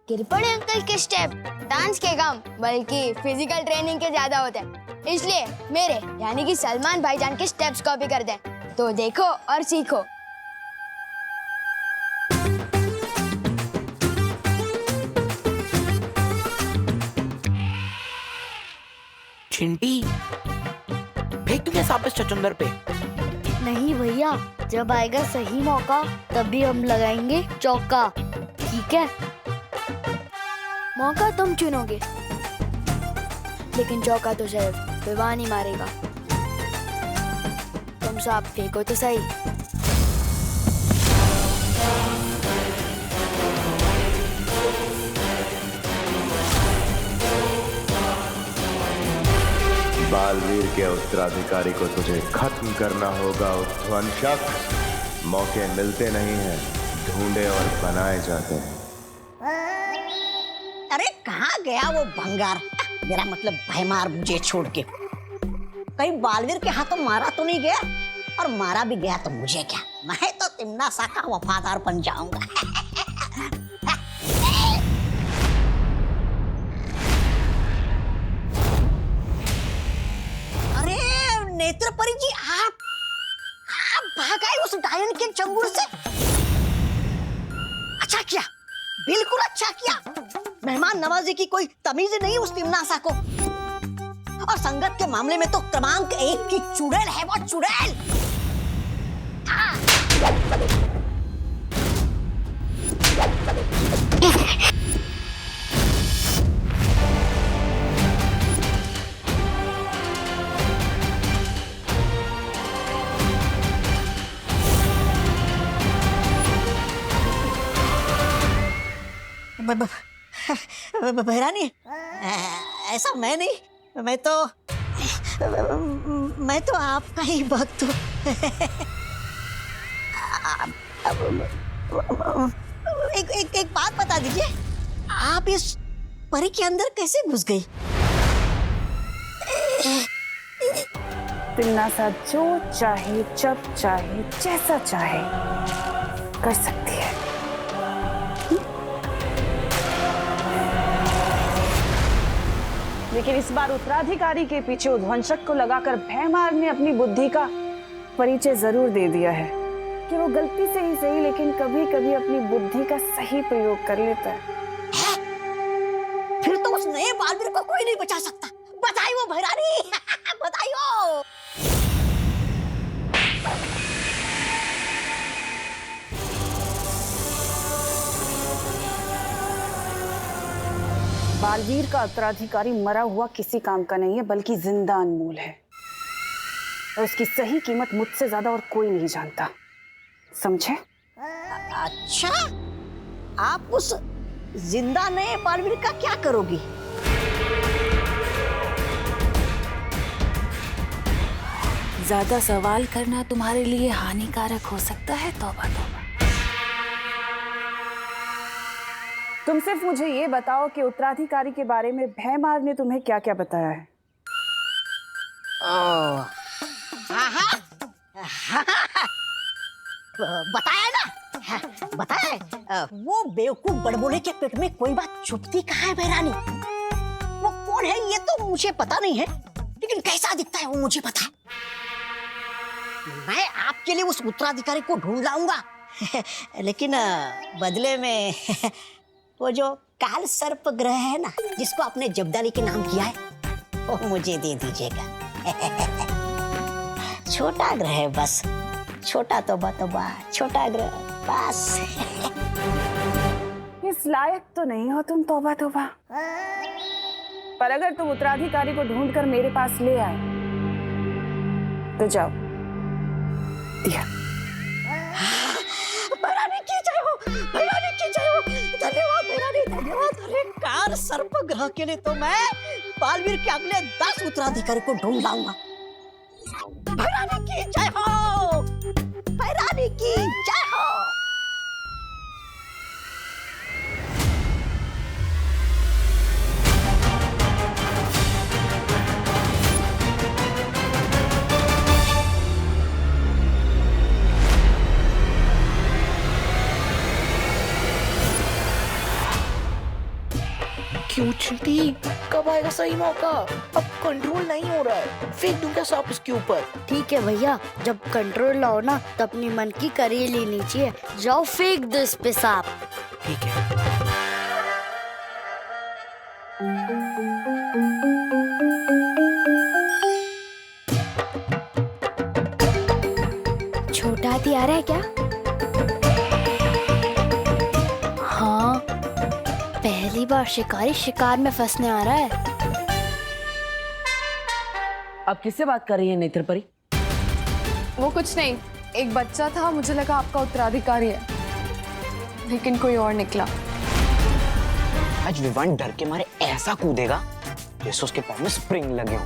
गिरपड़े uncle के step dance के कम बल्कि फिजिकल ट्रेनिंग के ज्यादा होते हैं, इसलिए मेरे यानी कि सलमान भाईजान के स्टेप्स कॉपी कर दें। तो देखो और सीखो। चिंटी, फेंक दूंगा वापस चचुंदर पे। नहीं भैया, जब आएगा सही मौका तभी हम लगाएंगे चौका, ठीक है? मौका तुम चुनोगे, लेकिन चौका तो सिर्फ विवान ही मारेगा। तुम सब फेंको तो सही। बालवीर के उत्तराधिकारी को तुझे खत्म करना होगा उध्वंसक। मौके मिलते नहीं हैं, ढूंढे और बनाए जाते हैं। अरे कहाँ गया वो भंगार? मेरा मतलब भैमार मुझे छोड़ के कहीं बालवीर के हाथों मारा तो नहीं गया? और मारा भी गया तो मुझे क्या, मैं तो तिम्ना सा का वफादार बन जाऊंगा। अरे नेत्रपरी जी, आप भाग आए उस डायन के चंगुल से। अच्छा किया, बिल्कुल अच्छा किया। मेहमान नवाजी की कोई तमीज नहीं उस तिमनासा को। और संगत के मामले में तो क्रमांक 1 की चुड़ैल है वो, चुड़ैल। बहरानी, ऐसा मैं नहीं, मैं तो आपका ही भक्त हूँ। एक बात बता दीजिए, आप इस परी के अंदर कैसे घुस गई? तिम्नासा जो चाहे, जब चाहे, जैसा चाहे कर सकती है। लेकिन इस बार उत्तराधिकारी के पीछे उध्वंसक को लगाकर भैमार ने अपनी बुद्धि का परिचय जरूर दे दिया है कि वो गलती से ही सही, लेकिन कभी कभी अपनी बुद्धि का सही प्रयोग कर लेता है। फिर तो उस नए बालवीर को कोई नहीं बचा सकता। बताइए वो भैरानी, बताइए। बालवीर का उत्तराधिकारी मरा हुआ किसी काम का नहीं है, बल्कि जिंदा अनमोल है, और उसकी सही कीमत मुझसे ज्यादा और कोई नहीं जानता, समझे? अच्छा, आप उस जिंदा नए बालवीर का क्या करोगी? ज्यादा सवाल करना तुम्हारे लिए हानिकारक हो सकता है। तौबा तौबा। तुम सिर्फ मुझे ये बताओ कि उत्तराधिकारी के बारे में भैमार ने तुम्हें क्या क्या बताया है? बताया ना, बताया। वो बेवकूफ बड़बोले के पेट में कोई बात छुपती कहाँ है भैरानी? वो कौन है ये तो मुझे पता नहीं है, लेकिन कैसा दिखता है वो मुझे पता है। मैं आपके लिए उस उत्तराधिकारी को ढूंढ लाऊंगा, लेकिन बदले में वो जो काल सर्प ग्रह है ना, जिसको आपने जब्दाली के नाम किया है, वो मुझे दे दीजिएगा। छोटा ग्रह है बस, छोटा तौबा, छोटा ग्रह बस। इस लायक तो नहीं हो तुम, तौबा तौबा। पर अगर तुम उत्तराधिकारी को ढूंढकर मेरे पास ले आए तो जाओ, दिया। भैरानी की जय हो, भैरानी की जय हो। धन्यवाद भैरानी, धन्यवाद। अरे काल सर्प ग्रह के लिए तो मैं बालवीर के अगले 10 उत्तराधिकारी को ढूंढ लाऊंगा। भैरानी की जय हो, भैरानी की जय हो। क्यों चिंटी, कब आएगा सही मौका? अब कंट्रोल नहीं हो रहा है, फेंक दूं क्या सांप इसके ऊपर? ठीक है भैया, जब कंट्रोल लाओ ना तो अपनी मन की करी लेनी चाहिए। जाओ फेंक दो इस पे सांप। ठीक है। छोटा हाथी आ रहा है क्या? हाँ, पहली बार शिकारी शिकार में फंसने आ रहा है। अब किससे बात कर रही है नेत्र परी? वो कुछ नहीं, एक बच्चा था, मुझे लगा आपका उत्तराधिकारी है, लेकिन कोई और निकला। आज विवान डर के मारे ऐसा कूदेगा जैसे उसके पैर में स्प्रिंग लगे हो।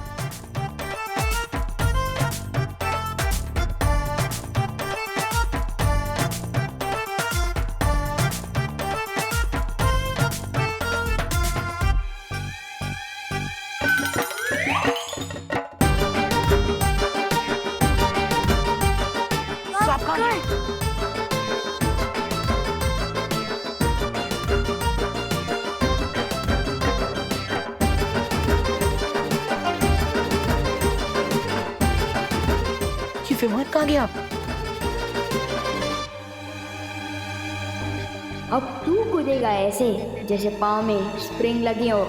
विमान कहाँ गया? अब तू कूदेगा ऐसे जैसे पाँव में स्प्रिंग लगी हो।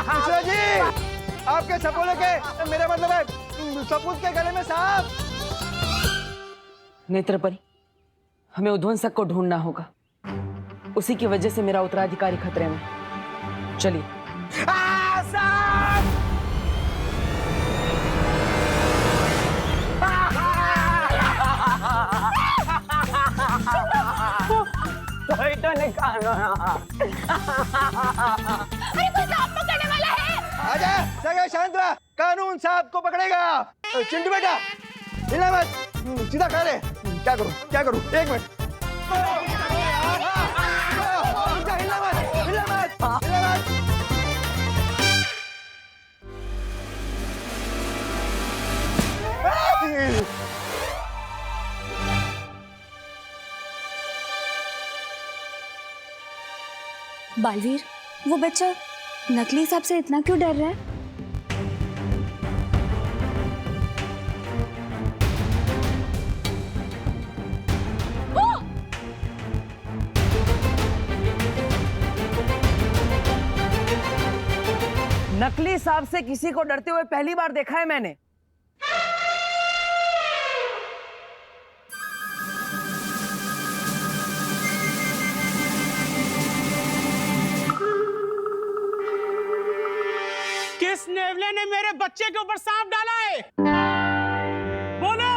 मिश्रा जी, आपके सपोले के, मेरा मतलब है सपूत के गले में सांप। नेत्र परी, हमें उध्वंसक को ढूंढना होगा, उसी की वजह से मेरा उत्तराधिकारी खतरे में। चलिए। तो निकालो ना। अरे कोई सांप पकड़ने वाला है। आजा, सगे शांत रहा, कानून सांप को पकड़ेगा। चिंटू बेटा, हिला मत, सीधा खा ले। क्या करूं? एक मिनट। हिला मत। बालवीर, वो बच्चा नकली सांप से इतना क्यों डर रहा है? नकली सांप से किसी को डरते हुए पहली बार देखा है मैंने। किस नेवले ने मेरे बच्चे के ऊपर सांप डाला है? बोलो।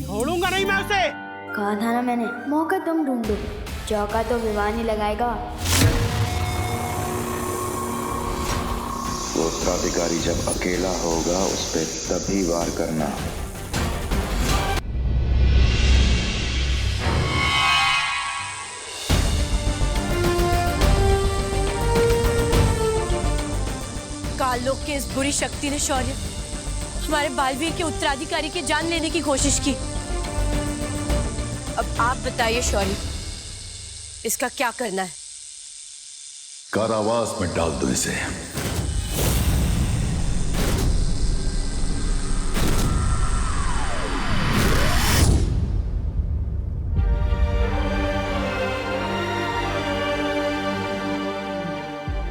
छोड़ूंगा नहीं मैं उसे। कहा था ना मैंने, मौका तुम ढूंढो, चौका तो विमान ही लगाएगा। वो उत्तराधिकारी जब अकेला होगा उस पे तभी वार करना। काललोक के इस बुरी शक्ति ने शौर्य हमारे बालवीर के उत्तराधिकारी की जान लेने की कोशिश की। अब आप बताइए शौर्य, इसका क्या करना है? कारावास में डाल दो इसे।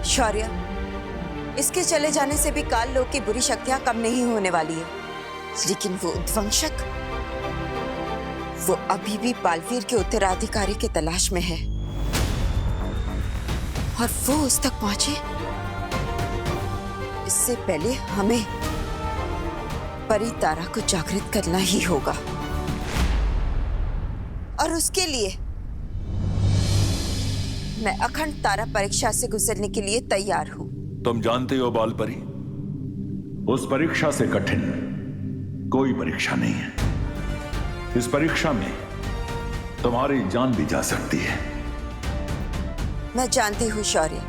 शौर्य, इसके चले जाने से भी काल लोक की बुरी शक्तियां कम नहीं होने वाली है, लेकिन वो उद्वंशक, वो अभी भी बालवीर के उत्तराधिकारी की तलाश में है और वो उस तक पहुंचे इससे पहले हमें परी तारा को जागृत करना ही होगा। और उसके लिए मैं अखंड तारा परीक्षा से गुजरने के लिए तैयार हूं। तुम जानते हो बालपरी, उस परीक्षा से कठिन कोई परीक्षा नहीं है। इस परीक्षा में तुम्हारी जान भी जा सकती है। मैं जानती हूँ शौर्य,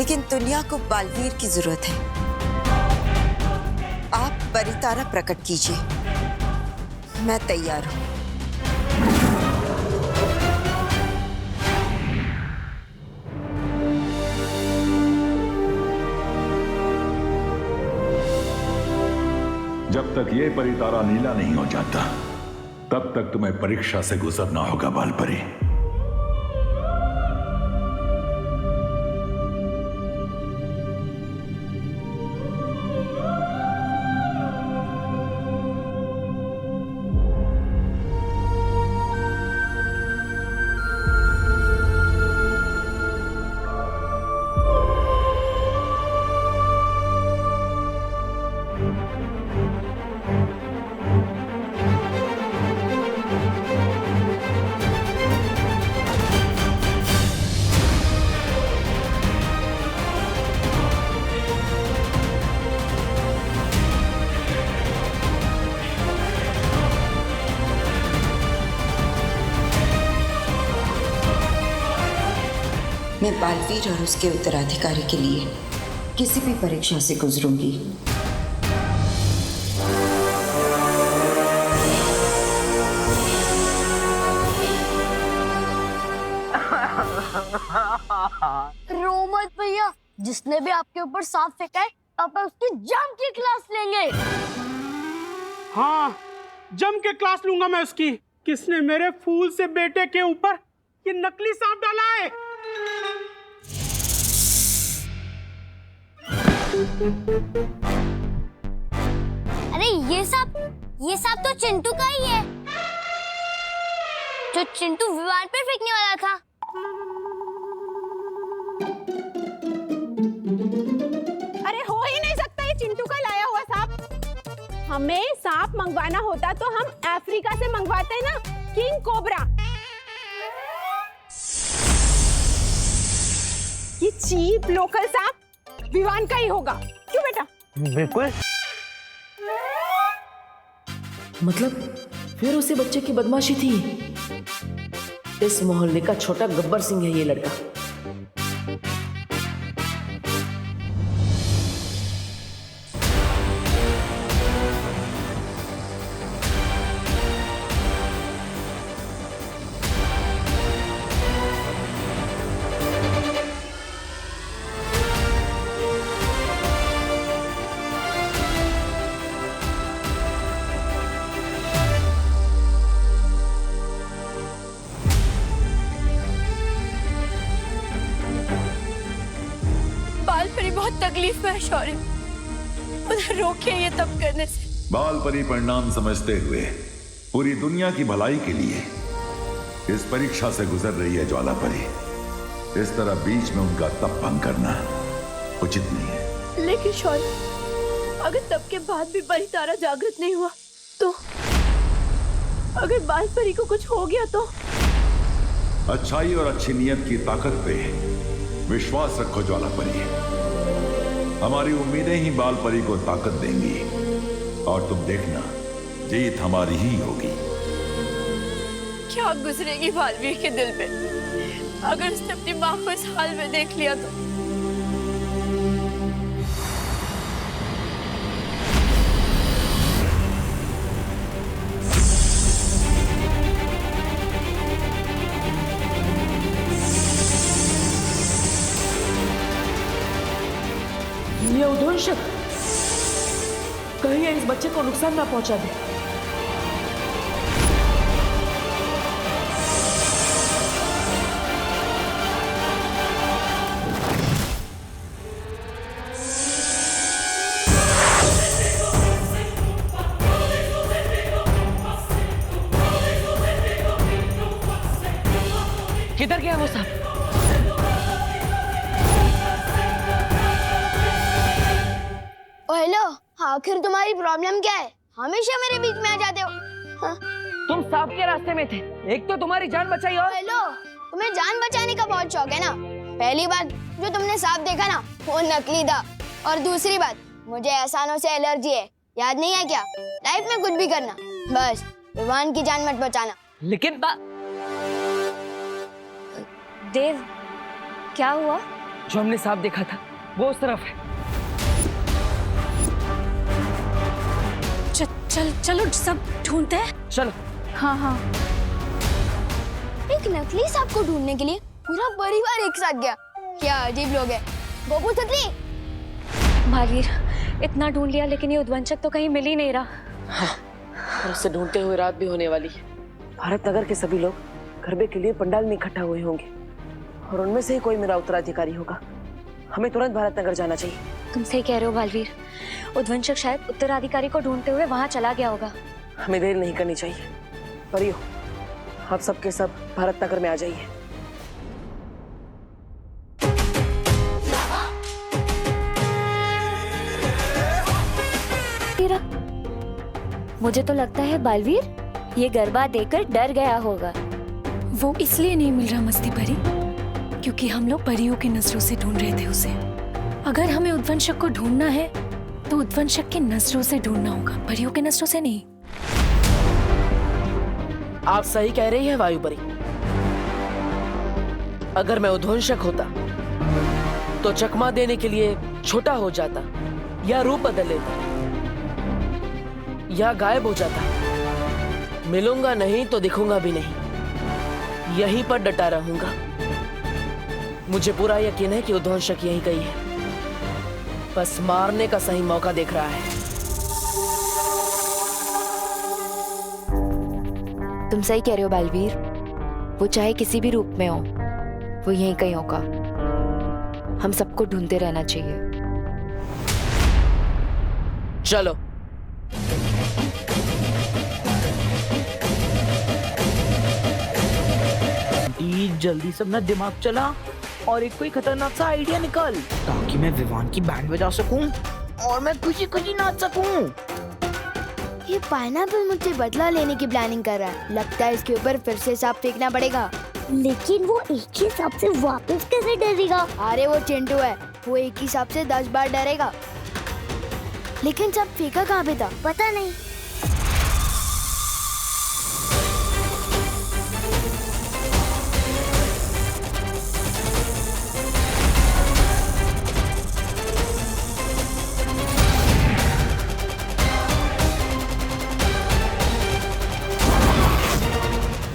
लेकिन दुनिया को बालवीर की जरूरत है। आप परितारा प्रकट कीजिए, मैं तैयार हूं। जब तक ये परितारा नीला नहीं हो जाता तब तक तुम्हें परीक्षा से गुजरना होगा बालपरी। मैं बालवीर और उसके उत्तराधिकारी के लिए किसी भी परीक्षा से गुजरूंगी। रो मत भैया, जिसने भी आपके ऊपर सांप फेंका है पापा उसकी जम की क्लास लेंगे। हाँ, जम के क्लास लूंगा मैं उसकी। किसने मेरे फूल से बेटे के ऊपर ये नकली सांप डाला है? अरे ये सांप तो चिंटू का ही है, जो चिंटू विमान पर फेंकने वाला था। अरे हो ही नहीं सकता ये चिंटू का लाया हुआ सांप। हमें सांप मंगवाना होता तो हम अफ्रीका से मंगवाते ना, किंग कोबरा। ये चीप लोकल सांप विवान का ही होगा, क्यों बेटा? बिल्कुल। मतलब फिर उसी बच्चे की बदमाशी थी। इस मोहल्ले का छोटा गब्बर सिंह है ये लड़का। बहुत तकलीफ में है शौर्य, उन्हें रोकिए ये तब करने से। बालपरी परिणाम समझते हुए पूरी दुनिया की भलाई के लिए इस परीक्षा से गुजर रही है ज्वालापरी। इस तरह बीच में उनका तप भंग करना उचित नहीं है। लेकिन शौर्य, अगर तब के बाद भी परितारा जागृत नहीं हुआ तो, अगर बालपरी को कुछ हो गया तो? अच्छाई और अच्छी नियत की ताकत पे विश्वास रखो ज्वालापरी। हमारी उम्मीदें ही बालपरी को ताकत देंगी और तुम देखना जीत हमारी ही होगी। क्या गुजरेगी बालवीर के दिल पे अगर उसने अपनी माँ को इस हाल में देख लिया तो? ये उद्वंशक कहीं इस बच्चे को नुकसान ना पहुंचा दे। किधर गया वो सब? हेलो, आखिर तुम्हारी प्रॉब्लम क्या है? हमेशा मेरे बीच में आ जाते हो। हाँ? तुम सांप के रास्ते में थे, एक तो तुम्हारी जान बचाई और हेलो, तुम्हें जान बचाने का बहुत शौक है ना। पहली बात जो तुमने सांप देखा ना वो नकली था, और दूसरी बात मुझे एहसानों से एलर्जी है, याद नहीं है क्या? लाइफ में कुछ भी करना, बस विवान की जान मत बचाना। लेकिन देव, क्या हुआ? जो हमने सांप देखा था वो उस तरफ है। चलो सब ढूंढते हैं। चलो। हाँ हाँ। एक नकली सांप को ढूंढने के लिए पूरा परिवार एक साथ गया। क्या अजीब लोग हैं। गोपू तितली। बालवीर, इतना ढूंढ लिया लेकिन ये उद्वंशक तो कहीं मिल ही नहीं रहा। हाँ, और उसे ढूंढते हुए रात भी होने वाली है। भारत नगर के सभी लोग गरबे के लिए पंडाल में इकट्ठा हुए होंगे और उनमें से ही कोई मेरा उत्तराधिकारी होगा। हमें तुरंत भारत नगर जाना चाहिए। तुम सही कह रहे हो बालवीर, उद्वंशक शायद उत्तराधिकारी को ढूंढते हुए वहां चला गया होगा। हमें देर नहीं करनी चाहिए। परियो, आप सबके सब भारत नगर में आ जाइए। मुझे तो लगता है बालवीर ये गरबा देखकर डर गया होगा। वो इसलिए नहीं मिल रहा मस्ती परी क्योंकि हम लोग परियों की नजरों से ढूंढ रहे थे उसे। अगर हमें उद्वंशक को ढूंढना है तो उद्वंशक की नजरों से ढूंढना होगा, परियों की नजरों से नहीं। आप सही कह रही हैं वायुपरी। अगर मैं उद्वंशक होता तो चकमा देने के लिए छोटा हो जाता या रूप बदल लेता या गायब हो जाता। मिलूंगा नहीं तो दिखूंगा भी नहीं, यहीं पर डटा रहूंगा। मुझे पूरा यकीन है कि उद्वंशक यहीं कहीं है, बस मारने का सही मौका देख रहा है। तुम सही कह रहे हो बालवीर, वो चाहे किसी भी रूप में हो वो यहीं कहीं होगा। हम सबको ढूंढते रहना चाहिए। चलो। जल्दी से अपना दिमाग चला और एक कोई खतरनाक सा आइडिया निकाल ताकि मैं विवान की बैंड बजा सकूं और मैं खुशी खुशी नाच सकूं। ये पाइनएप्पल मुझसे बदला लेने की प्लानिंग कर रहा है। लगता है इसके ऊपर फिर से सांप फेंकना पड़ेगा। लेकिन वो एक ही सांप से वापस कैसे डरेगा? अरे वो चिंटू है, वो एक ही सांप से 10 बार डरेगा। लेकिन सांप फेंका कहाँ पे था? पता नहीं।